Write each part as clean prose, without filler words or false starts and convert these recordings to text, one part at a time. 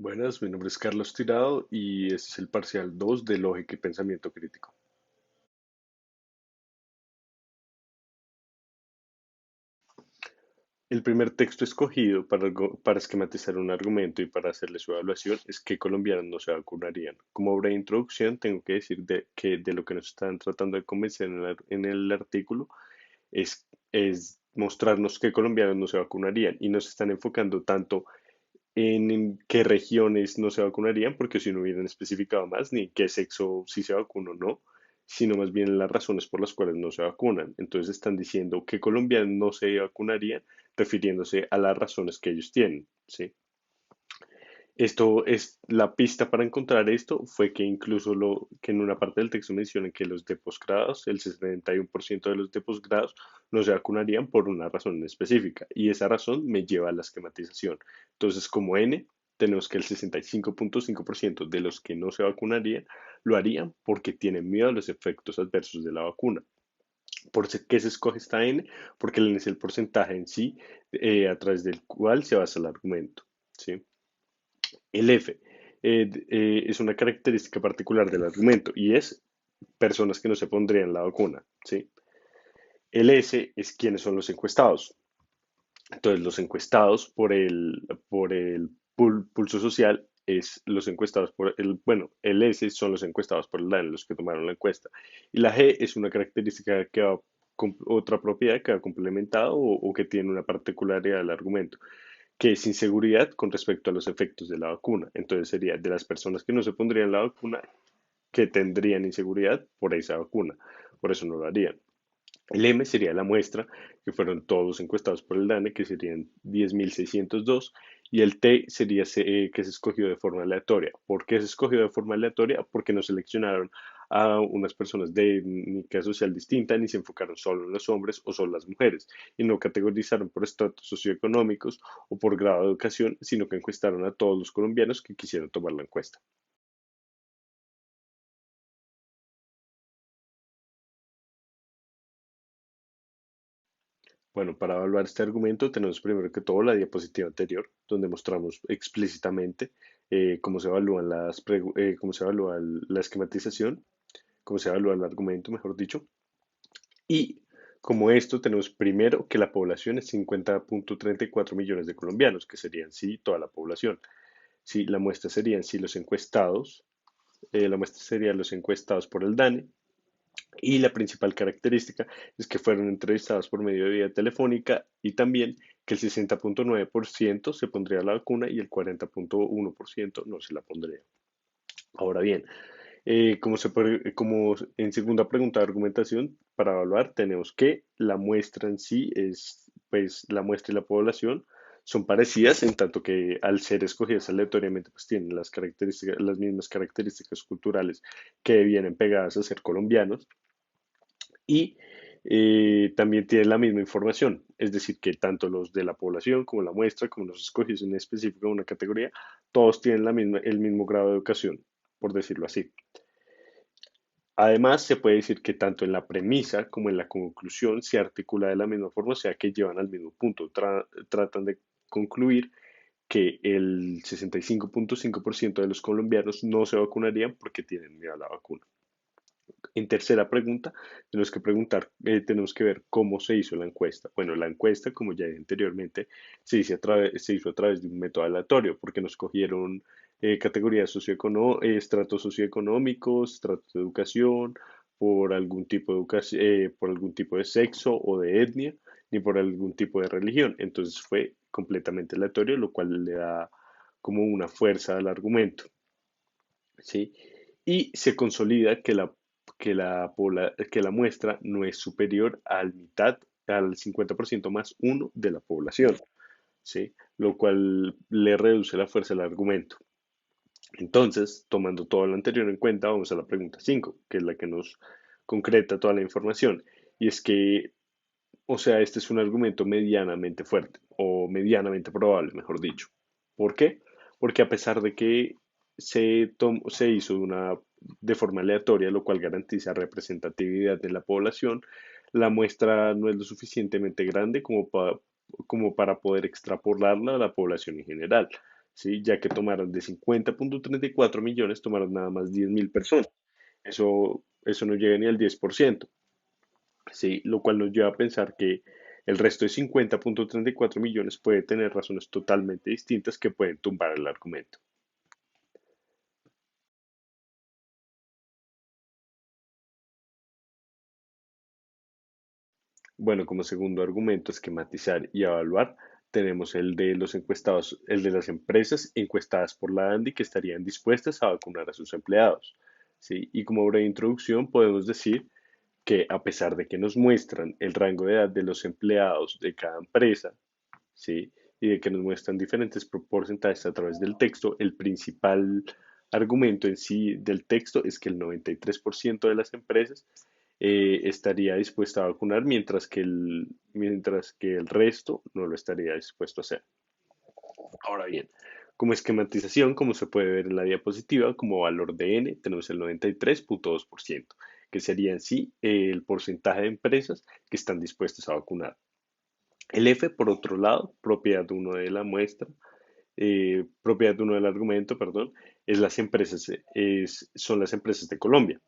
Buenas, mi nombre es Carlos Tirado y este es el parcial 2 de Lógica y Pensamiento Crítico. El primer texto escogido para esquematizar un argumento y para hacerle su evaluación es que colombianos no se vacunarían. Como breve introducción, tengo que decir que de lo que nos están tratando de convencer en el artículo es mostrarnos que colombianos no se vacunarían y nos están enfocando tanto en qué regiones no se vacunarían, porque si no hubieran especificado más, ni qué sexo sí se vacuna o no, sino más bien las razones por las cuales no se vacunan. Entonces están diciendo que colombianos no se vacunarían, refiriéndose a las razones que ellos tienen, ¿sí? Esto es la pista para encontrar esto, fue que incluso lo que en una parte del texto mencionan que los de posgrados, el 71% de los de posgrados no se vacunarían por una razón en específica y esa razón me lleva a la esquematización. Entonces, como N, tenemos que el 65.5% de los que no se vacunarían lo harían porque tienen miedo a los efectos adversos de la vacuna. ¿Qué se escoge esta N? Porque el N es el porcentaje en sí a través del cual se basa el argumento, ¿sí? El F es una característica particular del argumento y es personas que no se pondrían la vacuna, ¿sí? El S es quiénes son los encuestados. Entonces, los encuestados por el pulso social es los encuestados bueno, el S son los encuestados por el DANE, los que tomaron la encuesta. Y la G es una característica que va otra propiedad que ha complementado o que tiene una particularidad del argumento que es inseguridad con respecto a los efectos de la vacuna. Entonces sería de las personas que no se pondrían la vacuna que tendrían inseguridad por esa vacuna. Por eso no lo harían. El M sería la muestra, que fueron todos encuestados por el DANE, que serían 10.602, y el T sería que se escogió de forma aleatoria. ¿Por qué se escogió de forma aleatoria? Porque no seleccionaron a unas personas de étnica social distinta, ni se enfocaron solo en los hombres o solo las mujeres, y no categorizaron por estratos socioeconómicos o por grado de educación, sino que encuestaron a todos los colombianos que quisieron tomar la encuesta. Bueno, para evaluar este argumento tenemos primero que todo la diapositiva anterior, donde mostramos explícitamente cómo se evalúan cómo se evalúa la esquematización, cómo se evalúa el argumento, mejor dicho. Y como esto tenemos primero que la población es 50.34 millones de colombianos, que serían sí toda la población. Sí, la muestra serían sí los encuestados, la muestra serían los encuestados por el DANE, y la principal característica es que fueron entrevistados por medio de vía telefónica y también que el 60.9% se pondría la vacuna y el 40.1% no se la pondría. Ahora bien, como en segunda pregunta de argumentación, para evaluar tenemos que la muestra en sí es, pues la muestra y la población son parecidas en tanto que al ser escogidas aleatoriamente pues tienen las características, las mismas características culturales que vienen pegadas a ser colombianos y también tienen la misma información, es decir, que tanto los de la población como la muestra, como los escogidos en específico de una categoría, todos tienen el mismo grado de educación, por decirlo así. Además, se puede decir que tanto en la premisa como en la conclusión se articula de la misma forma, o sea que llevan al mismo punto, tratan de concluir que el 65.5% de los colombianos no se vacunarían porque tienen miedo a la vacuna. En tercera pregunta, tenemos que ver cómo se hizo la encuesta. Bueno, la encuesta, como ya dije anteriormente, se hizo a través de un método aleatorio, porque nos cogieron categorías estratos socioeconómicos, estratos de educación, por algún tipo de por algún tipo de sexo o de etnia, ni por algún tipo de religión. Entonces fue completamente aleatorio, lo cual le da como una fuerza al argumento. ¿Sí? Y se consolida que la muestra no es superior al 50% más uno de la población, ¿sí? Lo cual le reduce la fuerza al argumento. Entonces, tomando todo lo anterior en cuenta, vamos a la pregunta 5, que es la que nos concreta toda la información. Y es que, o sea, este es un argumento medianamente fuerte, o medianamente probable, mejor dicho. ¿Por qué? Porque a pesar de que se hizo de forma aleatoria, lo cual garantiza representatividad de la población, la muestra no es lo suficientemente grande como para poder extrapolarla a la población en general. ¿sí? Ya que tomaron de 50,34 millones, tomaron nada más 10.000 personas. Eso no llega ni al 10%, ¿sí? Lo cual nos lleva a pensar que el resto de 50,34 millones puede tener razones totalmente distintas que pueden tumbar el argumento. Bueno, como segundo argumento, esquematizar y evaluar, tenemos el de los encuestados, el de las empresas encuestadas por la ANDI que estarían dispuestas a vacunar a sus empleados. ¿Sí? Y como breve introducción, podemos decir que a pesar de que nos muestran el rango de edad de los empleados de cada empresa, ¿sí? Y de que nos muestran diferentes porcentajes a través del texto, el principal argumento en sí del texto es que el 93% de las empresas estaría dispuesta a vacunar, mientras que el resto no lo estaría dispuesto a hacer. Ahora bien, como esquematización, como se puede ver en la diapositiva, como valor de n tenemos el 93,2%, que sería en sí el porcentaje de empresas que están dispuestas a vacunar. El F, por otro lado, propiedad uno del argumento, perdón, son las empresas de Colombia,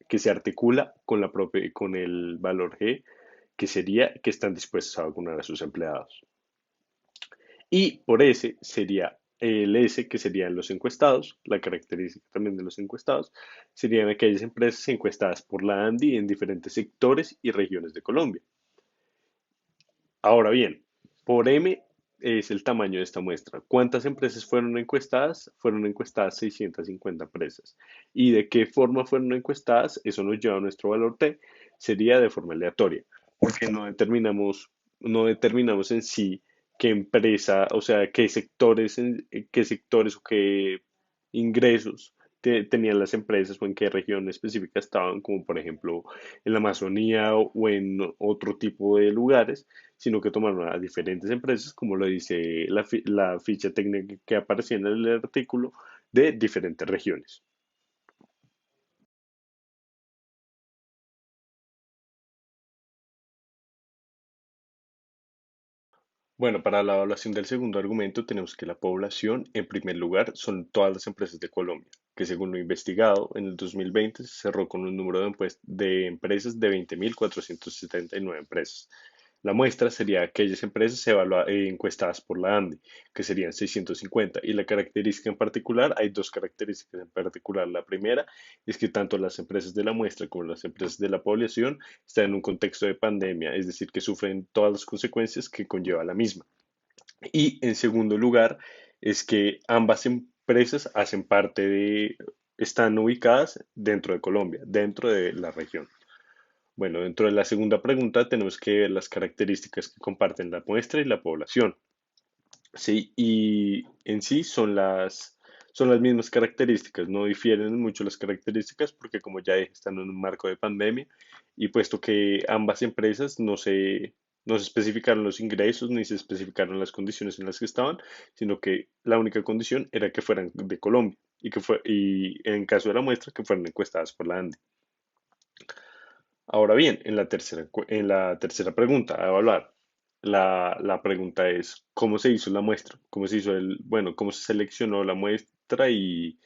que se articula con el valor G, que sería que están dispuestos a vacunar a sus empleados. Y por S sería el S, que serían los encuestados, la característica también de los encuestados, serían aquellas empresas encuestadas por la ANDI en diferentes sectores y regiones de Colombia. Ahora bien, por M es el tamaño de esta muestra. ¿Cuántas empresas fueron encuestadas? Fueron encuestadas 650 empresas. ¿Y de qué forma fueron encuestadas? Eso nos lleva a nuestro valor T, sería de forma aleatoria, porque no determinamos en sí qué empresa, o sea, qué sectores o qué ingresos tenían las empresas o en qué región específica estaban, como por ejemplo en la Amazonía o en otro tipo de lugares, sino que tomaron a diferentes empresas, como lo dice la ficha técnica que aparecía en el artículo, de diferentes regiones. Bueno, para la evaluación del segundo argumento tenemos que la población, en primer lugar, son todas las empresas de Colombia, que según lo investigado, en el 2020 se cerró con un número de empresas de 20.479 empresas. La muestra sería aquellas empresas encuestadas por la ANDI, que serían 650. Y la característica en particular, hay dos características en particular. La primera es que tanto las empresas de la muestra como las empresas de la población están en un contexto de pandemia, es decir, que sufren todas las consecuencias que conlleva la misma. Y en segundo lugar, es que ambas empresas están ubicadas dentro de Colombia, dentro de la región. Bueno, dentro de la segunda pregunta tenemos que ver las características que comparten la muestra y la población. Sí, y en sí son las mismas características, no difieren mucho las características porque como ya dije, están en un marco de pandemia y puesto que ambas empresas no se especificaron los ingresos ni se especificaron las condiciones en las que estaban, sino que la única condición era que fueran de Colombia y en caso de la muestra que fueran encuestadas por la ANDI. Ahora bien, en la tercera pregunta a evaluar, la pregunta es, ¿cómo se hizo la muestra? ¿Cómo se seleccionó la muestra? Y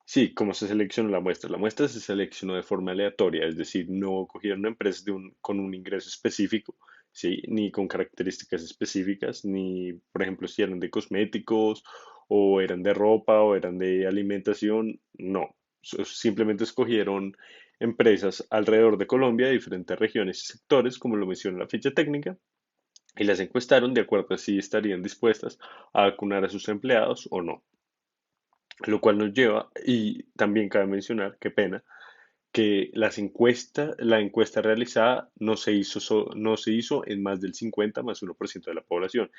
sí, ¿cómo se seleccionó la muestra? La muestra se seleccionó de forma aleatoria, es decir, no cogieron empresas con un ingreso específico, ¿sí? Ni con características específicas, ni, por ejemplo, si eran de cosméticos o eran de ropa o eran de alimentación, no. Simplemente escogieron empresas alrededor de Colombia, de diferentes regiones y sectores, como lo menciona la ficha técnica, y las encuestaron de acuerdo a si estarían dispuestas a vacunar a sus empleados o no. Lo cual nos lleva, y también cabe mencionar, qué pena, que la encuesta realizada no se hizo en más del 50 más 1% de la población.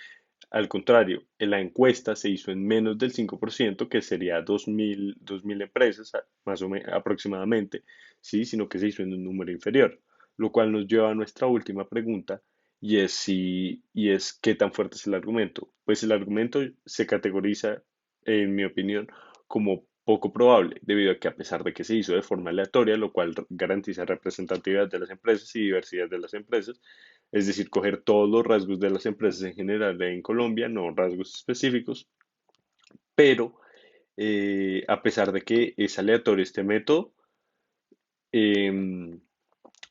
Al contrario, en la encuesta se hizo en menos del 5%, que sería 2.000 empresas, más o menos aproximadamente, ¿sí? Sino que se hizo en un número inferior. Lo cual nos lleva a nuestra última pregunta, y es qué tan fuerte es el argumento. Pues el argumento se categoriza, en mi opinión, como poco probable, debido a que a pesar de que se hizo de forma aleatoria, lo cual garantiza representatividad de las empresas y diversidad de las empresas, es decir, coger todos los rasgos de las empresas en general en Colombia, no rasgos específicos, pero a pesar de que es aleatorio este método, em,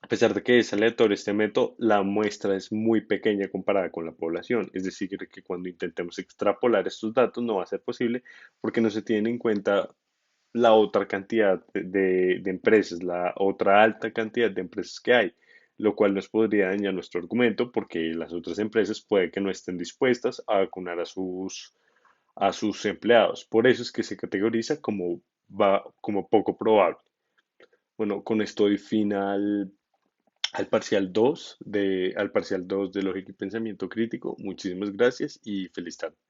a pesar de que es aleatorio este método, la muestra es muy pequeña comparada con la población. Es decir, que cuando intentemos extrapolar estos datos no va a ser posible porque no se tiene en cuenta la otra cantidad de empresas, la otra alta cantidad de empresas que hay, lo cual nos podría dañar nuestro argumento porque las otras empresas puede que no estén dispuestas a vacunar a sus empleados. Por eso es que se categoriza como, como poco probable. Bueno, con esto doy fin al parcial 2 de Lógica y Pensamiento Crítico. Muchísimas gracias y feliz tarde.